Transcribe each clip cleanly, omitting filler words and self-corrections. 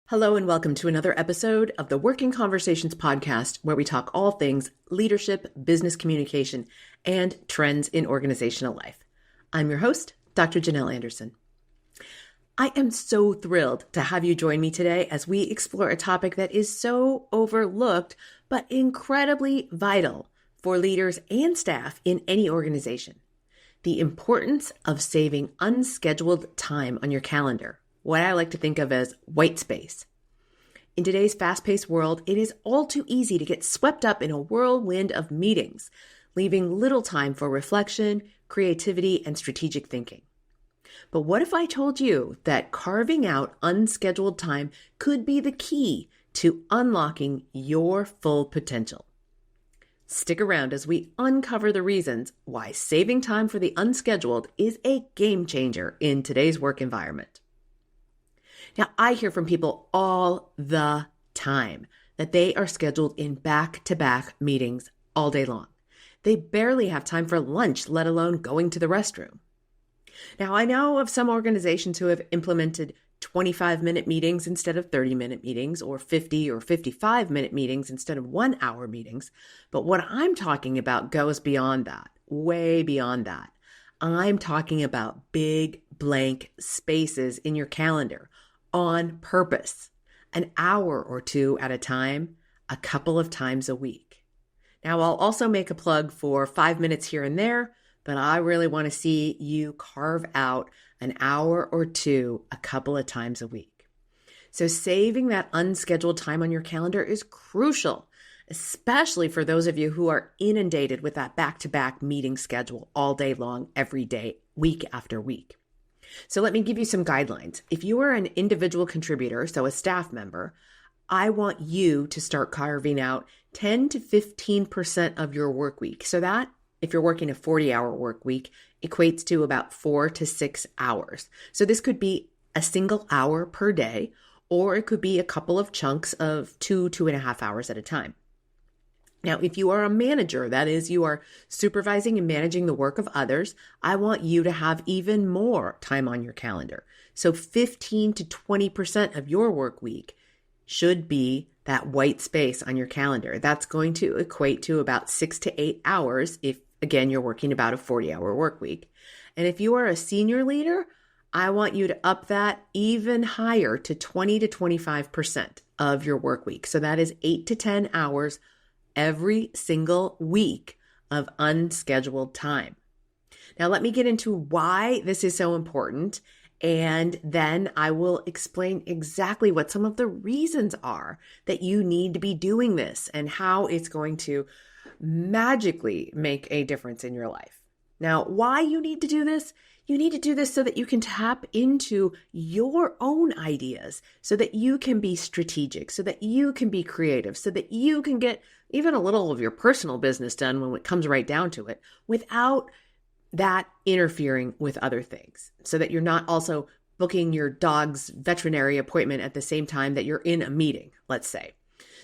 Hello and welcome to another episode of the Working Conversations podcast, where we talk all things leadership, business communication, and trends in organizational life. I'm your host, Dr. Janel Anderson. I am so thrilled to have you join me today as we explore a topic that is so overlooked, but incredibly vital for leaders and staff in any organization. The importance of saving unscheduled time on your calendar, what I like to think of as white space. In today's fast-paced world, it is all too easy to get swept up in a whirlwind of meetings, leaving little time for reflection, creativity, and strategic thinking. But what if I told you that carving out unscheduled time could be the key to unlocking your full potential? Stick around as we uncover the reasons why saving time for the unscheduled is a game changer in today's work environment. Now, I hear from people all the time that they are scheduled in back-to-back meetings all day long. They barely have time for lunch, let alone going to the restroom. Now, I know of some organizations who have implemented 25-minute meetings instead of 30-minute meetings, or 50 or 55-minute meetings instead of 1-hour meetings. But what I'm talking about goes beyond that, way beyond that. I'm talking about big blank spaces in your calendar on purpose, an hour or two at a time, a couple of times a week. Now, I'll also make a plug for 5 minutes here and there, but I really want to see you carve out an hour or two a couple of times a week. So saving that unscheduled time on your calendar is crucial, especially for those of you who are inundated with that back-to-back meeting schedule all day long, every day, week after week. So let me give you some guidelines. If you are an individual contributor, so a staff member, I want you to start carving out 10 to 15% of your work week. So that, if you're working a 40-hour work week, equates to about 4 to 6 hours. So this could be a single hour per day, or it could be a couple of chunks of 2.5 hours at a time. Now, if you are a manager, that is, you are supervising and managing the work of others, I want you to have even more time on your calendar. So 15 to 20% of your work week should be that white space on your calendar. That's going to equate to about 6 to 8 hours if, again, you're working about a 40-hour work week. And if you are a senior leader, I want you to up that even higher to 20 to 25% of your work week. So that is 8 to 10 hours every single week of unscheduled time. Now, let me get into why this is so important, and then I will explain exactly what some of the reasons are that you need to be doing this and how it's going to magically make a difference in your life. Now, why you need to do this? You need to do this so that you can tap into your own ideas, so that you can be strategic, so that you can be creative, so that you can get even a little of your personal business done when it comes right down to it, without that interfering with other things, so that you're not also booking your dog's veterinary appointment at the same time that you're in a meeting, let's say.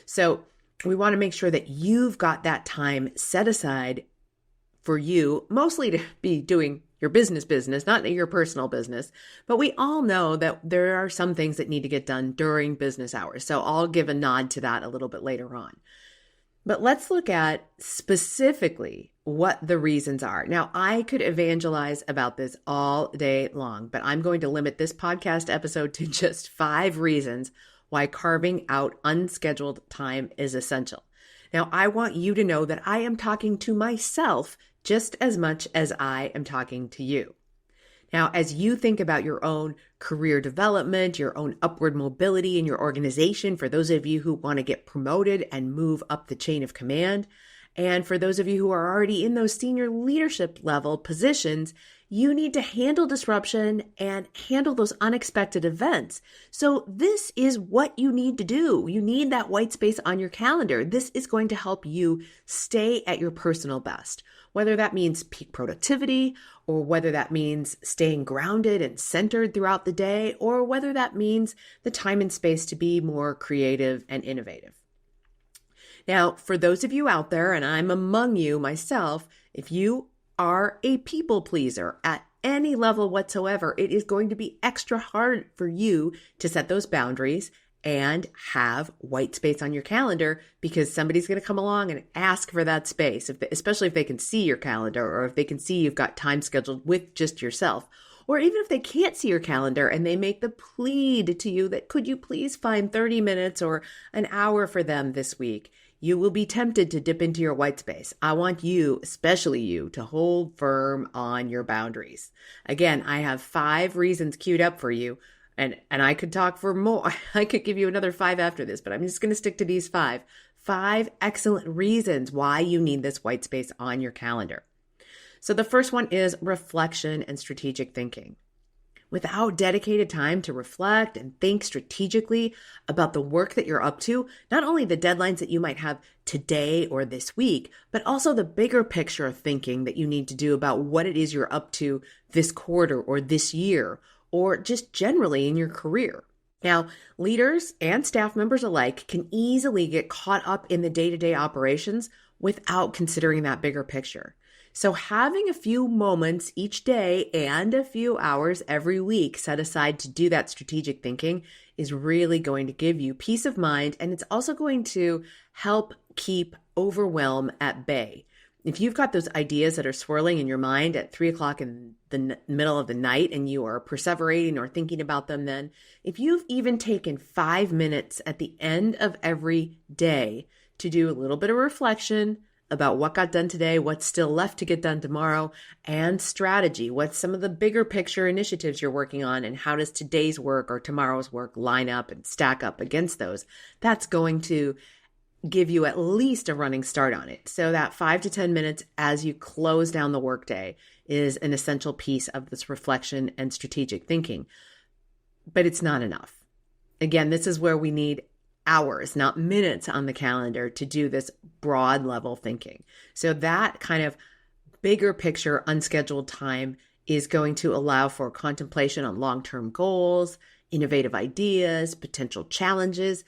So we want to make sure that you've got that time set aside for you, mostly to be doing your business, not your personal business. But we all know that there are some things that need to get done during business hours. So I'll give a nod to that a little bit later on. But let's look at specifically what the reasons are. Now, I could evangelize about this all day long, but I'm going to limit this podcast episode to just 5 reasons why carving out unscheduled time is essential. Now, I want you to know that I am talking to myself just as much as I am talking to you. Now, as you think about your own career development, your own upward mobility in your organization, for those of you who want to get promoted and move up the chain of command, and for those of you who are already in those senior leadership level positions, you need to handle disruption and handle those unexpected events. So this is what you need to do. You need that white space on your calendar. This is going to help you stay at your personal best, whether that means peak productivity, or whether that means staying grounded and centered throughout the day, or whether that means the time and space to be more creative and innovative. Now, for those of you out there, and I'm among you myself, if you are a people pleaser at any level whatsoever, it is going to be extra hard for you to set those boundaries and have white space on your calendar, because somebody's going to come along and ask for that space, especially if they can see your calendar, or if they can see you've got time scheduled with just yourself. Or even if they can't see your calendar and they make the plead to you that could you please find 30 minutes or an hour for them this week, you will be tempted to dip into your white space. I want you, especially you, to hold firm on your boundaries. Again, I have 5 reasons queued up for you, and I could talk for more. I could give you another 5 after this, but I'm just going to stick to these 5. 5 excellent reasons why you need this white space on your calendar. So the first one is reflection and strategic thinking. Without dedicated time to reflect and think strategically about the work that you're up to, not only the deadlines that you might have today or this week, but also the bigger picture of thinking that you need to do about what it is you're up to this quarter or this year, or just generally in your career. Now, leaders and staff members alike can easily get caught up in the day-to-day operations without considering that bigger picture. So having a few moments each day and a few hours every week set aside to do that strategic thinking is really going to give you peace of mind, and it's also going to help keep overwhelm at bay. If you've got those ideas that are swirling in your mind at 3 o'clock in the middle of the night and you are perseverating or thinking about them, then if you've even taken 5 minutes at the end of every day to do a little bit of reflection about what got done today, what's still left to get done tomorrow, and strategy, what's some of the bigger picture initiatives you're working on, and how does today's work or tomorrow's work line up and stack up against those, that's going to give you at least a running start on it. So that 5 to 10 minutes as you close down the workday is an essential piece of this reflection and strategic thinking. But it's not enough. Again, this is where we need hours, not minutes on the calendar to do this broad level thinking. So that kind of bigger picture, unscheduled time is going to allow for contemplation on long-term goals, innovative ideas, potential challenges.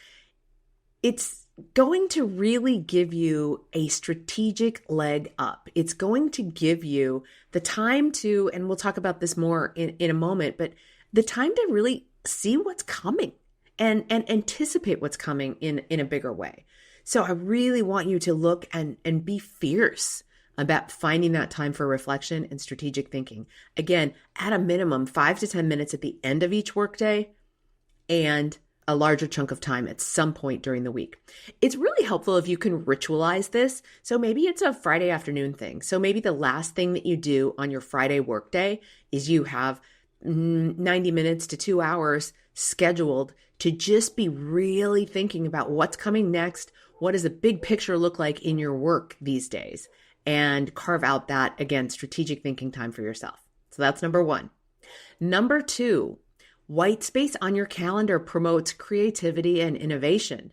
It's going to really give you a strategic leg up. It's going to give you the time to, and we'll talk about this more in a moment, but the time to really see what's coming and anticipate what's coming in a bigger way. So I really want you to look and be fierce about finding that time for reflection and strategic thinking. Again, at a minimum, 5 to 10 minutes at the end of each workday and a larger chunk of time at some point during the week. It's really helpful if you can ritualize this. So maybe it's a Friday afternoon thing. So maybe the last thing that you do on your Friday workday is you have 90 minutes to 2 hours scheduled to just be really thinking about what's coming next. What does the big picture look like in your work these days? And carve out that, again, strategic thinking time for yourself. So that's number 1. Number 2, white space on your calendar promotes creativity and innovation.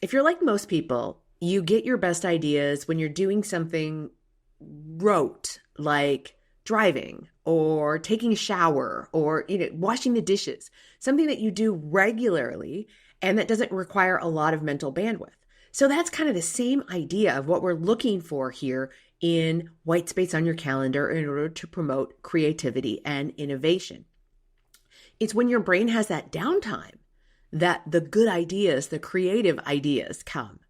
If you're like most people, you get your best ideas when you're doing something rote, like driving or taking a shower or washing the dishes, something that you do regularly and that doesn't require a lot of mental bandwidth. So that's kind of the same idea of what we're looking for here in white space on your calendar in order to promote creativity and innovation. It's when your brain has that downtime that the good ideas, the creative ideas come.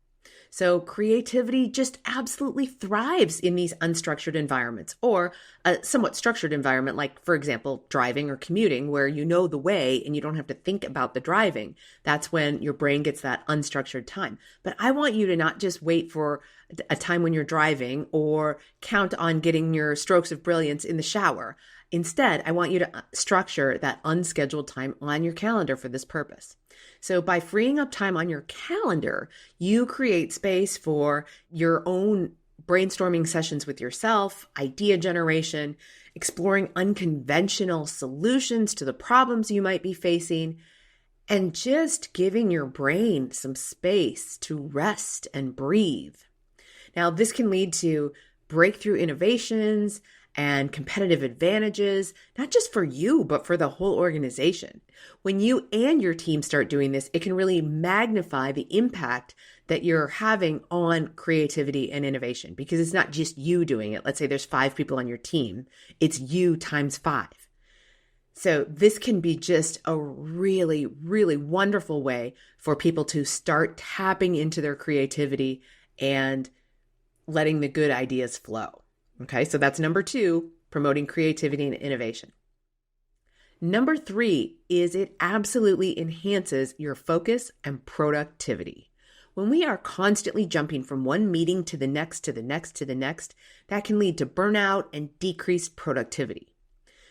So creativity just absolutely thrives in these unstructured environments, or a somewhat structured environment, like, for example, driving or commuting, where you know the way and you don't have to think about the driving. That's when your brain gets that unstructured time. But I want you to not just wait for a time when you're driving or count on getting your strokes of brilliance in the shower. Instead, I want you to structure that unscheduled time on your calendar for this purpose. So by freeing up time on your calendar, you create space for your own brainstorming sessions with yourself, idea generation, exploring unconventional solutions to the problems you might be facing, and just giving your brain some space to rest and breathe. Now, this can lead to breakthrough innovations and competitive advantages, not just for you, but for the whole organization. When you and your team start doing this, it can really magnify the impact that you're having on creativity and innovation, because it's not just you doing it. Let's say there's 5 people on your team. It's you times 5. So this can be just a really, really wonderful way for people to start tapping into their creativity and letting the good ideas flow. Okay, so that's number 2, promoting creativity and innovation. Number 3 is it absolutely enhances your focus and productivity. When we are constantly jumping from one meeting to the next, to the next, to the next, that can lead to burnout and decreased productivity.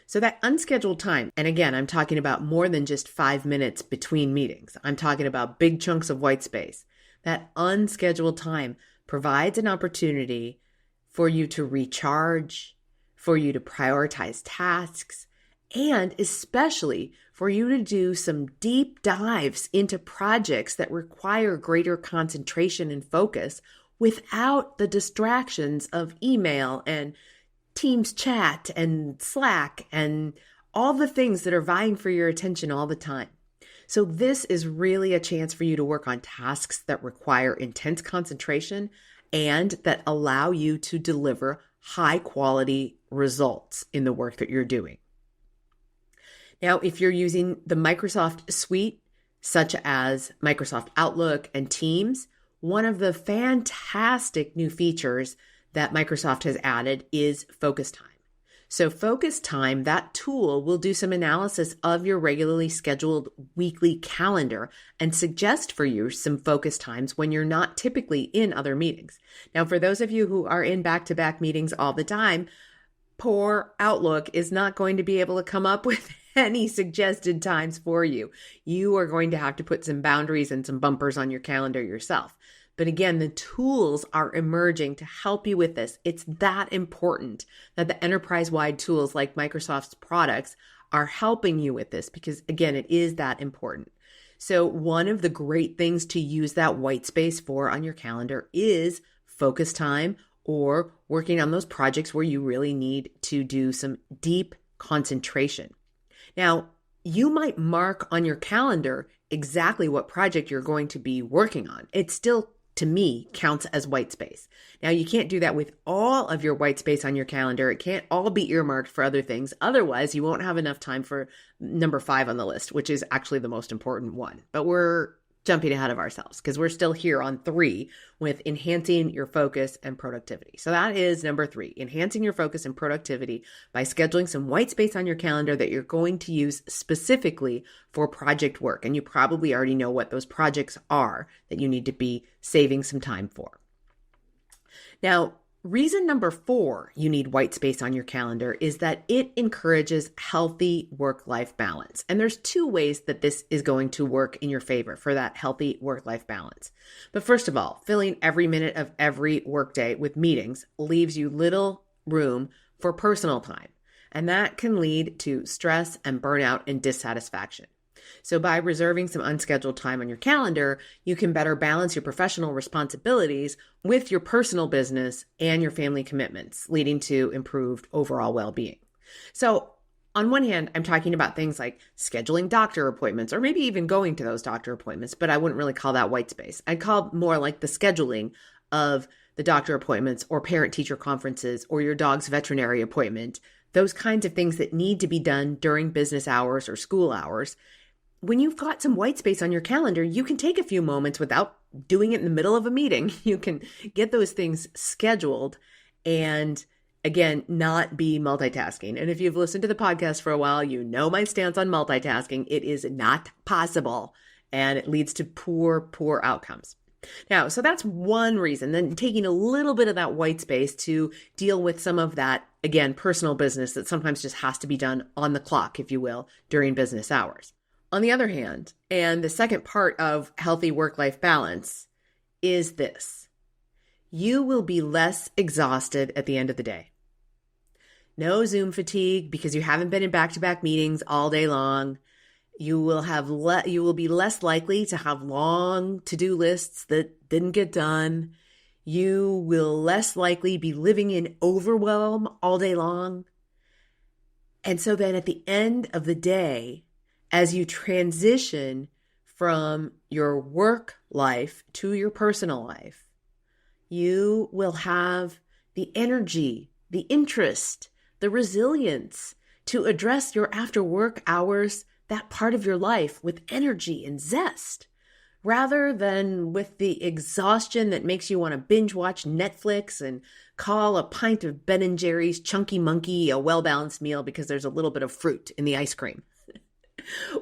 So that unscheduled time, and again, I'm talking about more than just 5 minutes between meetings. I'm talking about big chunks of white space. That unscheduled time provides an opportunity for you to recharge, for you to prioritize tasks, and especially for you to do some deep dives into projects that require greater concentration and focus without the distractions of email and Teams chat and Slack and all the things that are vying for your attention all the time. So this is really a chance for you to work on tasks that require intense concentration and that allow you to deliver high quality results in the work that you're doing. Now, if you're using the Microsoft suite, such as Microsoft Outlook and Teams, one of the fantastic new features that Microsoft has added is Focus Time. So Focus Time, that tool will do some analysis of your regularly scheduled weekly calendar and suggest for you some focus times when you're not typically in other meetings. Now, for those of you who are in back-to-back meetings all the time, poor Outlook is not going to be able to come up with any suggested times for you. You are going to have to put some boundaries and some bumpers on your calendar yourself. But again, the tools are emerging to help you with this. It's that important that the enterprise-wide tools like Microsoft's products are helping you with this because, again, it is that important. So one of the great things to use that white space for on your calendar is focus time or working on those projects where you really need to do some deep concentration. Now, you might mark on your calendar exactly what project you're going to be working on. It still, to me, counts as white space. Now, you can't do that with all of your white space on your calendar. It can't all be earmarked for other things. Otherwise, you won't have enough time for number 5 on the list, which is actually the most important one. But we're jumping ahead of ourselves because we're still here on 3 with enhancing your focus and productivity. So that is number 3, enhancing your focus and productivity by scheduling some white space on your calendar that you're going to use specifically for project work. And you probably already know what those projects are that you need to be saving some time for. Now, reason number 4 you need white space on your calendar is that it encourages healthy work-life balance. And there's 2 ways that this is going to work in your favor for that healthy work-life balance. But first of all, filling every minute of every workday with meetings leaves you little room for personal time. And that can lead to stress and burnout and dissatisfaction. So by reserving some unscheduled time on your calendar, you can better balance your professional responsibilities with your personal business and your family commitments, leading to improved overall well-being. So on one hand, I'm talking about things like scheduling doctor appointments or maybe even going to those doctor appointments, but I wouldn't really call that white space. I'd call more like the scheduling of the doctor appointments or parent-teacher conferences or your dog's veterinary appointment, those kinds of things that need to be done during business hours or school hours. When you've got some white space on your calendar, you can take a few moments without doing it in the middle of a meeting. You can get those things scheduled and, again, not be multitasking. And if you've listened to the podcast for a while, you know my stance on multitasking. It is not possible, and it leads to poor outcomes. Now, so that's one reason, then taking a little bit of that white space to deal with some of that, again, personal business that sometimes just has to be done on the clock, if you will, during business hours. On the other hand, and the second part of healthy work-life balance is this: you will be less exhausted at the end of the day. No Zoom fatigue because you haven't been in back-to-back meetings all day long. You will be less likely to have long to-do lists that didn't get done. You will less likely be living in overwhelm all day long. And so then at the end of the day, as you transition from your work life to your personal life, you will have the energy, the interest, the resilience to address your after work hours, that part of your life, with energy and zest, rather than with the exhaustion that makes you want to binge watch Netflix and call a pint of Ben & Jerry's Chunky Monkey a well-balanced meal because there's a little bit of fruit in the ice cream.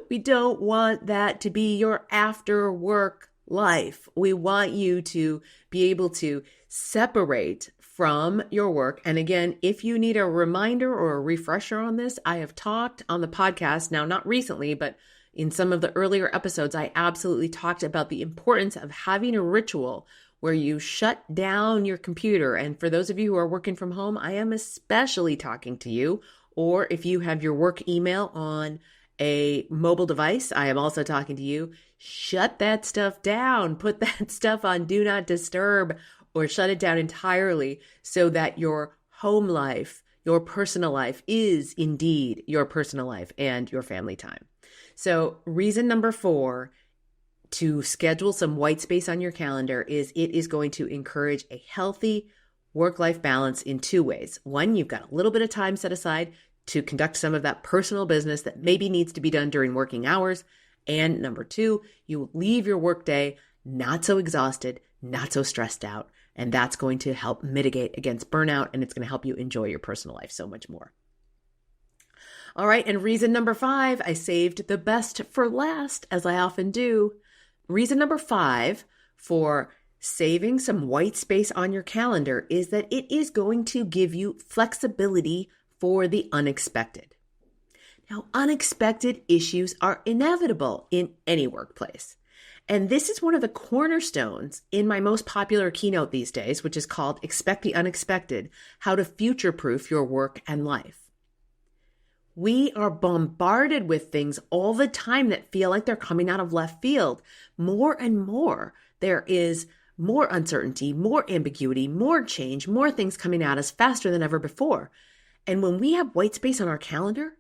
We don't want that to be your after work life. We want you to be able to separate from your work. And again, if you need a reminder or a refresher on this, I have talked on the podcast, now not recently, but in some of the earlier episodes, I absolutely talked about the importance of having a ritual where you shut down your computer. And for those of you who are working from home, I am especially talking to you. Or if you have your work email on a mobile device, I am also talking to you. Shut that stuff down. Put that stuff on Do Not Disturb or shut it down entirely so that your home life, your personal life is indeed your personal life and your family time. So reason number 4 to schedule some white space on your calendar is it is going to encourage a healthy work-life balance in 2 ways. One, you've got a little bit of time set aside to conduct some of that personal business that maybe needs to be done during working hours. And number 2, you leave your workday not so exhausted, not so stressed out, and that's going to help mitigate against burnout, and it's going to help you enjoy your personal life so much more. All right, and reason number 5, I saved the best for last, as I often do. Reason number 5 for saving some white space on your calendar is that it is going to give you flexibility for the unexpected. Now, unexpected issues are inevitable in any workplace. And this is one of the cornerstones in my most popular keynote these days, which is called Expect the Unexpected: How to Future-Proof Your Work and Life. We are bombarded with things all the time that feel like they're coming out of left field. More and more, there is more uncertainty, more ambiguity, more change, more things coming at us faster than ever before. And when we have white space on our calendar,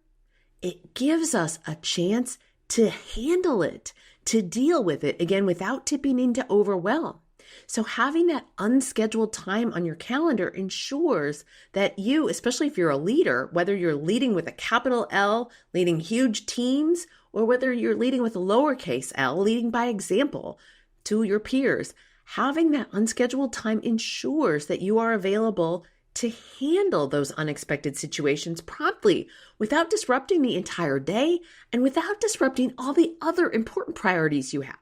it gives us a chance to handle it, to deal with it, again, without tipping into overwhelm. So having that unscheduled time on your calendar ensures that you, especially if you're a leader, whether you're leading with a capital L, leading huge teams, or whether you're leading with a lowercase l, leading by example to your peers, having that unscheduled time ensures that you are available to handle those unexpected situations promptly without disrupting the entire day and without disrupting all the other important priorities you have.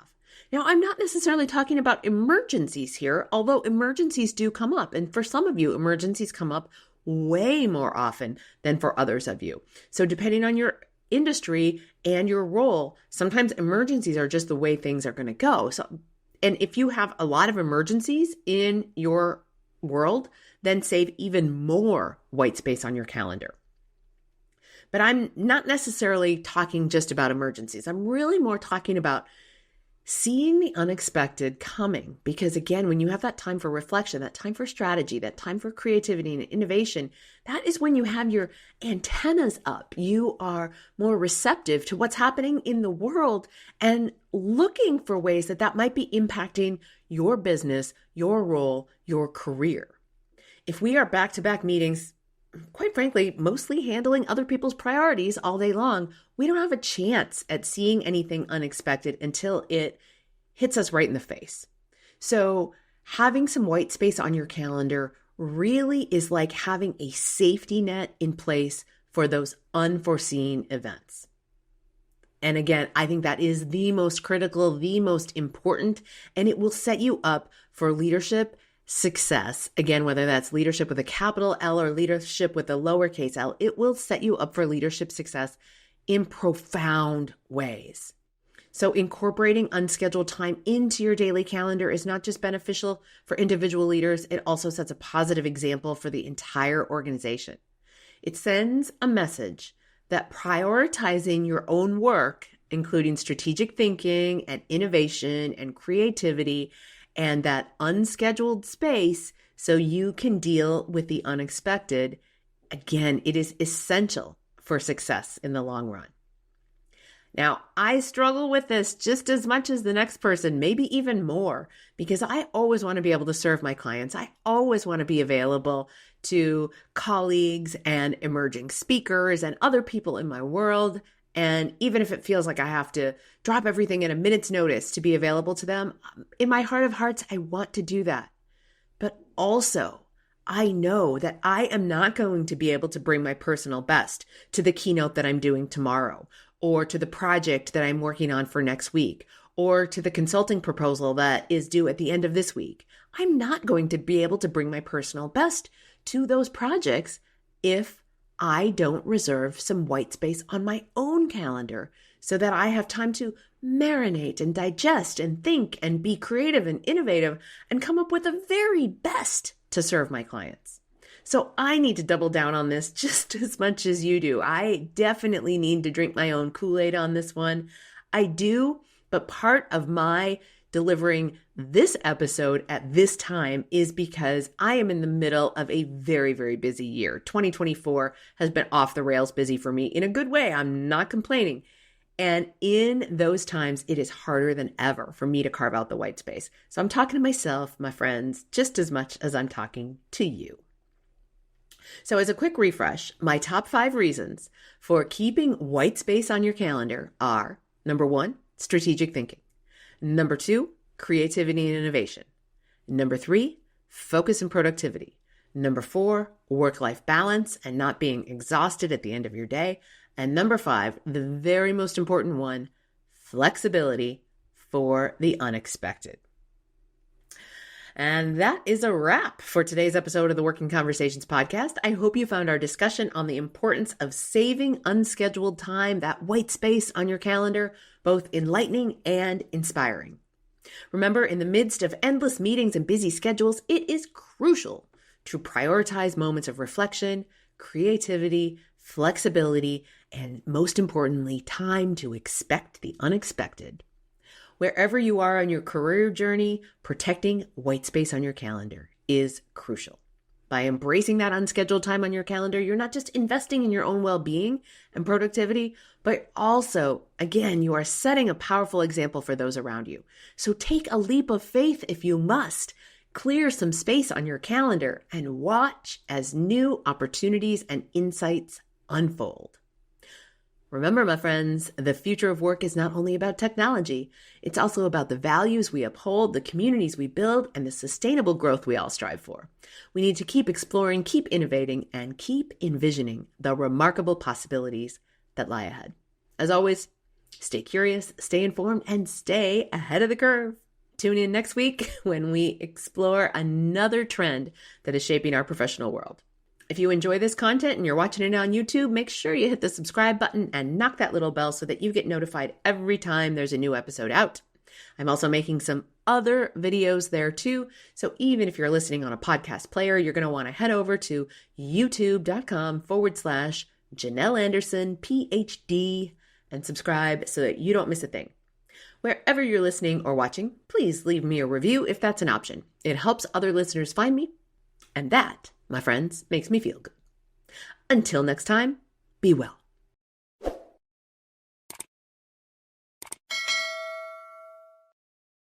Now, I'm not necessarily talking about emergencies here, although emergencies do come up. And for some of you, emergencies come up way more often than for others of you. So depending on your industry and your role, sometimes emergencies are just the way things are going to go. And if you have a lot of emergencies in your world, then save even more white space on your calendar. But I'm not necessarily talking just about emergencies. I'm really more talking about seeing the unexpected coming. Because again, when you have that time for reflection, that time for strategy, that time for creativity and innovation, that is when you have your antennas up. You are more receptive to what's happening in the world and looking for ways that that might be impacting your business, your role, your career. If we are back-to-back meetings, quite frankly, mostly handling other people's priorities all day long, we don't have a chance at seeing anything unexpected until it hits us right in the face. So having some white space on your calendar really is like having a safety net in place for those unforeseen events. And again, I think that is the most critical, the most important, and it will set you up for leadership success. Again, whether that's leadership with a capital L or leadership with a lowercase l, it will set you up for leadership success in profound ways. So incorporating unscheduled time into your daily calendar is not just beneficial for individual leaders, it also sets a positive example for the entire organization. It sends a message that prioritizing your own work, including strategic thinking and innovation and creativity, and that unscheduled space so you can deal with the unexpected, again, it is essential for success in the long run. Now, I struggle with this just as much as the next person, maybe even more, because I always want to be able to serve my clients. I always want to be available to colleagues and emerging speakers and other people in my world. And even if it feels like I have to drop everything in a minute's notice to be available to them, in my heart of hearts, I want to do that. But also, I know that I am not going to be able to bring my personal best to the keynote that I'm doing tomorrow, or to the project that I'm working on for next week, or to the consulting proposal that is due at the end of this week. I'm not going to be able to bring my personal best to those projects if I don't reserve some white space on my own calendar so that I have time to marinate and digest and think and be creative and innovative and come up with the very best to serve my clients. So I need to double down on this just as much as you do. I definitely need to drink my own Kool-Aid on this one. I do, but part of my delivering this episode at this time is because I am in the middle of a very, very busy year. 2024 has been off the rails busy for me in a good way. I'm not complaining. And in those times, it is harder than ever for me to carve out the white space. So I'm talking to myself, my friends, just as much as I'm talking to you. So as a quick refresh, my top 5 reasons for keeping white space on your calendar are: number 1, strategic thinking. Number 2, creativity and innovation. Number 3, focus and productivity. Number 4, work-life balance and not being exhausted at the end of your day. And number 5, the very most important one, flexibility for the unexpected. And that is a wrap for today's episode of the Working Conversations podcast. I hope you found our discussion on the importance of saving unscheduled time, that white space on your calendar, both enlightening and inspiring. Remember, in the midst of endless meetings and busy schedules, it is crucial to prioritize moments of reflection, creativity, flexibility, and most importantly, time to expect the unexpected. Wherever you are on your career journey, protecting white space on your calendar is crucial. By embracing that unscheduled time on your calendar, you're not just investing in your own well-being and productivity, but also, again, you are setting a powerful example for those around you. So take a leap of faith if you must. Clear some space on your calendar and watch as new opportunities and insights unfold. Remember, my friends, the future of work is not only about technology, it's also about the values we uphold, the communities we build, and the sustainable growth we all strive for. We need to keep exploring, keep innovating, and keep envisioning the remarkable possibilities that lie ahead. As always, stay curious, stay informed, and stay ahead of the curve. Tune in next week when we explore another trend that is shaping our professional world. If you enjoy this content and you're watching it on YouTube, make sure you hit the subscribe button and knock that little bell so that you get notified every time there's a new episode out. I'm also making some other videos there too. So even if you're listening on a podcast player, you're going to want to head over to youtube.com/Janel Anderson, PhD, and subscribe so that you don't miss a thing. Wherever you're listening or watching, please leave me a review if that's an option. It helps other listeners find me. And that, my friends, makes me feel good. Until next time, be well.